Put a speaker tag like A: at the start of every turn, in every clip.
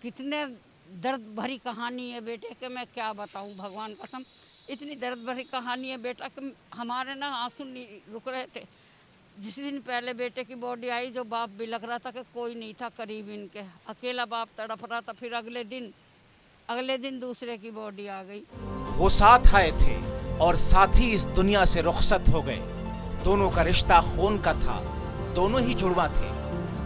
A: कितने दर्द भरी कहानी है बेटे के, मैं क्या बताऊं, भगवान कसम इतनी दर्द भरी कहानी है बेटा कि हमारे ना आंसू नहीं रुक रहे थे। जिस दिन पहले बेटे की बॉडी आई, जो बाप भी लग रहा था कि कोई नहीं था करीब इनके, अकेला बाप तड़प रहा था। फिर अगले दिन दूसरे की बॉडी आ गई।
B: वो साथ आए थे और साथ ही इस दुनिया से रुखसत हो गए। दोनों का रिश्ता खून का था, दोनों ही जुड़वा थे।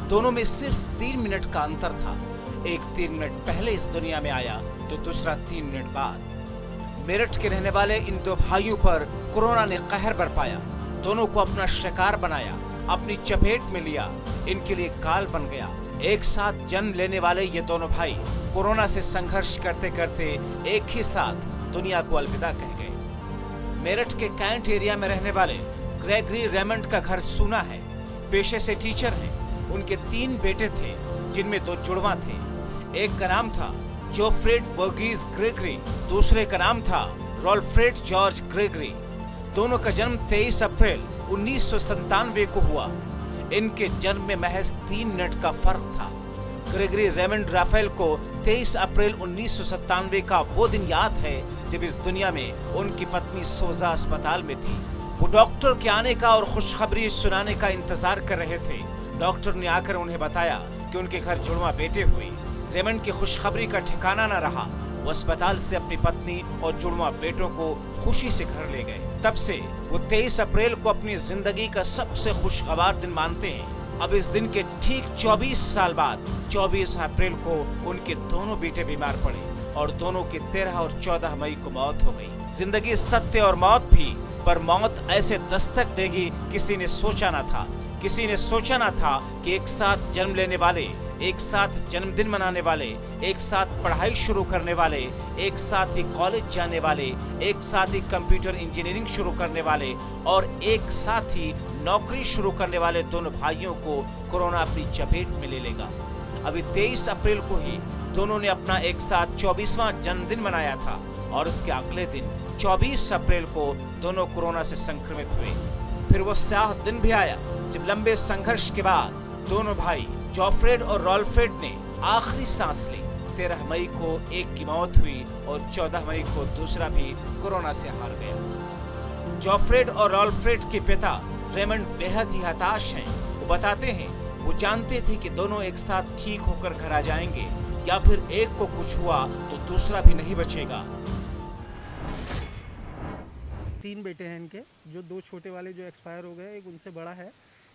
B: दोनों में सिर्फ 3 मिनट का अंतर था। एक 3 मिनट पहले इस दुनिया में आया तो दूसरा 3 मिनट बाद। मेरठ के रहने वाले इन दो भाइयों पर कोरोना ने कहर बरपाया। दोनों को अपना शिकार बनाया, अपनी चपेट में लिया, इनके लिए काल बन गया। एक साथ जन्म लेने वाले ये दोनों भाई कोरोना से संघर्ष करते करते एक ही साथ दुनिया को अलविदा कह गए। मेरठ के कैंट एरिया में रहने वाले ग्रेगरी रेमंड का घर सूना है। पेशे से टीचर हैं। उनके 3 बेटे थे, जिनमें 2 जुड़वा थे। एक का नाम था जोफ्रेड वर्गीस ग्रेगरी, दूसरे का नाम था रॉल्फ्रेड जॉर्ज ग्रेगरी। दोनों का जन्म 23 अप्रैल 1997 को हुआ। इनके जन्म में महज 3 मिनट का फर्क था। ग्रेगरी रेमंड राफेल को 23 अप्रैल 1997 का वो दिन याद है जब इस दुनिया में उनकी पत्नी सोजा अस्पताल में थी। वो डॉक्टर के आने का और खुशखबरी सुनाने का इंतजार कर रहे थे। डॉक्टर ने आकर उन्हें बताया कि उनके घर जुड़वा बेटे हुए। रेमंड की खुशखबरी का ठिकाना न रहा। वो अस्पताल से अपनी पत्नी और जुड़वा बेटों को खुशी से घर ले गए। तब से वो 23 अप्रैल को अपनी जिंदगी का सबसे खुशगवार दिन मानते हैं। अब इस दिन के ठीक 24 साल बाद 24 अप्रैल को उनके दोनों बेटे बीमार पड़े और दोनों की 13 और 14 मई को मौत हो गई। जिंदगी सत्य और मौत भी, पर मौत ऐसे दस्तक देगी किसी ने सोचा ना था। किसी ने सोचा ना था कि एक साथ जन्म लेने वाले, एक साथ जन्मदिन मनाने वाले, एक साथ पढ़ाई शुरू करने वाले, एक साथ ही कॉलेज जाने वाले, एक साथ ही कंप्यूटर इंजीनियरिंग शुरू करने वाले और एक साथ ही नौकरी शुरू करने वाले दोनों भाइयों को कोरोना अपनी चपेट में ले लेगा। अभी 23 अप्रैल को ही दोनों ने अपना एक साथ 24वां जन्मदिन मनाया था और उसके अगले दिन 24 अप्रैल को दोनों कोरोना से संक्रमित हुए। फिर वो स्याह दिन भी आया जब लंबे संघर्ष के बाद दोनों भाई जोफ्रेड और रॉल्फ्रेड ने आखिरी सांस ली। 13 मई को एक की मौत हुई और 14 मई को दूसरा भी कोरोना से हार गया। जोफ्रेड और रॉल्फ्रेड के पिता रेमंड बेहद ही हताश हैं। वो बताते हैं वो जानते थे कि दोनों एक साथ ठीक होकर घर आ जाएंगे, या फिर एक को कुछ हुआ तो दूसरा भी नहीं बचेगा।
C: 3 बेटे हैं इनके, जो 2 छोटे वाले जो एक्सपायर हो गए, एक उनसे बड़ा है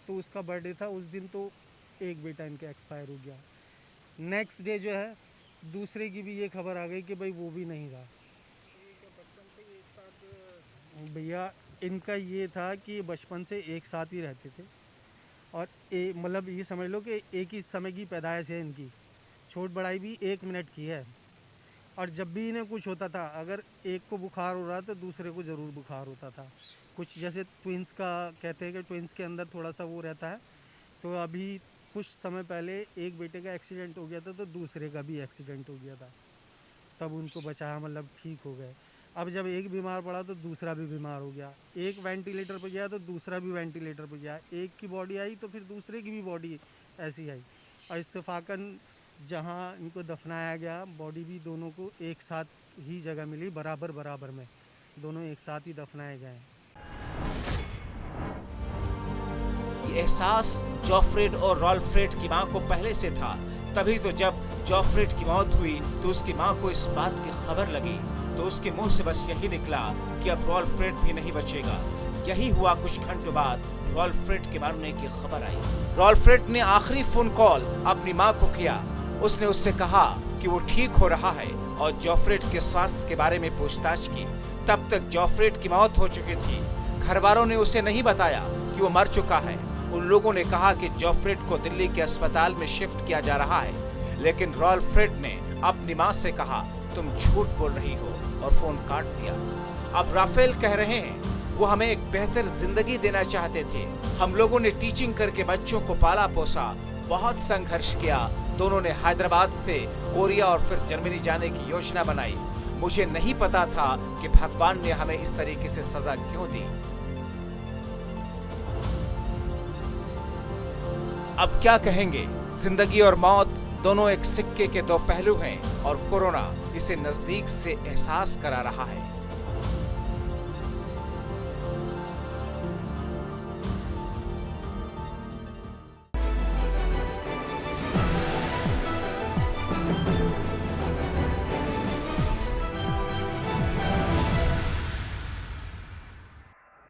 C: तो उसका बर्थडे था उस दिन, तो एक बेटा इनके एक्सपायर हो गया। नेक्स्ट डे जो है दूसरे की भी ये खबर आ गई कि भाई वो भी नहीं रहा। भैया इनका ये था कि बचपन से एक साथ ही रहते थे और मतलब ये समझ लो कि एक ही समय की पैदाइश है इनकी। छोट बड़ाई भी 1 मिनट की है और जब भी इन्हें कुछ होता था, अगर एक को बुखार हो रहा तो दूसरे को ज़रूर बुखार होता था। कुछ जैसे ट्विंस का कहते हैं कि ट्विंस के अंदर थोड़ा सा वो रहता है। तो अभी कुछ समय पहले एक बेटे का एक्सीडेंट हो गया था तो दूसरे का भी एक्सीडेंट हो गया था, तब उनको बचाया, मतलब ठीक हो गए। अब जब एक बीमार पड़ा तो दूसरा भी बीमार हो गया। एक वेंटिलेटर पर गया तो दूसरा भी वेंटिलेटर पर गया। एक की बॉडी आई तो फिर दूसरे की भी बॉडी ऐसी आई और इत्तेफाकन जहाँ इनको दफनाया गया, बॉडी भी दोनों को एक साथ ही जगह मिली, बराबर बराबर में दोनों एक साथ ही दफनाए गए।
B: ये एहसास जोफ्रेड और रॉल्फ्रेड की मां को पहले से था। तभी तो जब जोफ्रेड की मौत हुई तो उसकी मां को इस बात की खबर लगी तो उसके मुंह से बस यही निकला कि अब रॉल्फ्रेड भी नहीं बचेगा। यही हुआ। कुछ घंटों बाद रॉल्फ्रेड के मरने की खबर आई। रॉल्फ्रेड ने आखिरी फोन कॉल अपनी मां को किया। उसने उससे कहा कि वो ठीक हो रहा है और जोफ्रेड के स्वास्थ्य के बारे में पूछताछ की। तब तक जोफ्रेड की मौत हो चुकी थी। घर वालों ने उसे नहीं बताया कि वो मर चुका है। उन लोगों ने कहा कि जोफ्रेड को दिल्ली के अस्पताल में शिफ्ट किया जा रहा है, लेकिन रॉल्फ्रेड ने अपनी मां से कहा तुम झूठ बोल रही हो और फोन काट दिया। अब राफेल कह रहे हैं वो हमें एक बेहतर जिंदगी देना चाहते थे। हम लोगों ने टीचिंग करके बच्चों को पाला पोसा, बहुत संघर्ष किया। दोनों ने हैदराबाद से कोरिया और फिर जर्मनी जाने की योजना बनाई। मुझे नहीं पता था कि भगवान ने हमें इस तरीके से सजा क्यों दी। अब क्या कहेंगे, जिंदगी और मौत दोनों एक सिक्के के दो पहलू हैं और कोरोना इसे नजदीक से एहसास करा रहा है।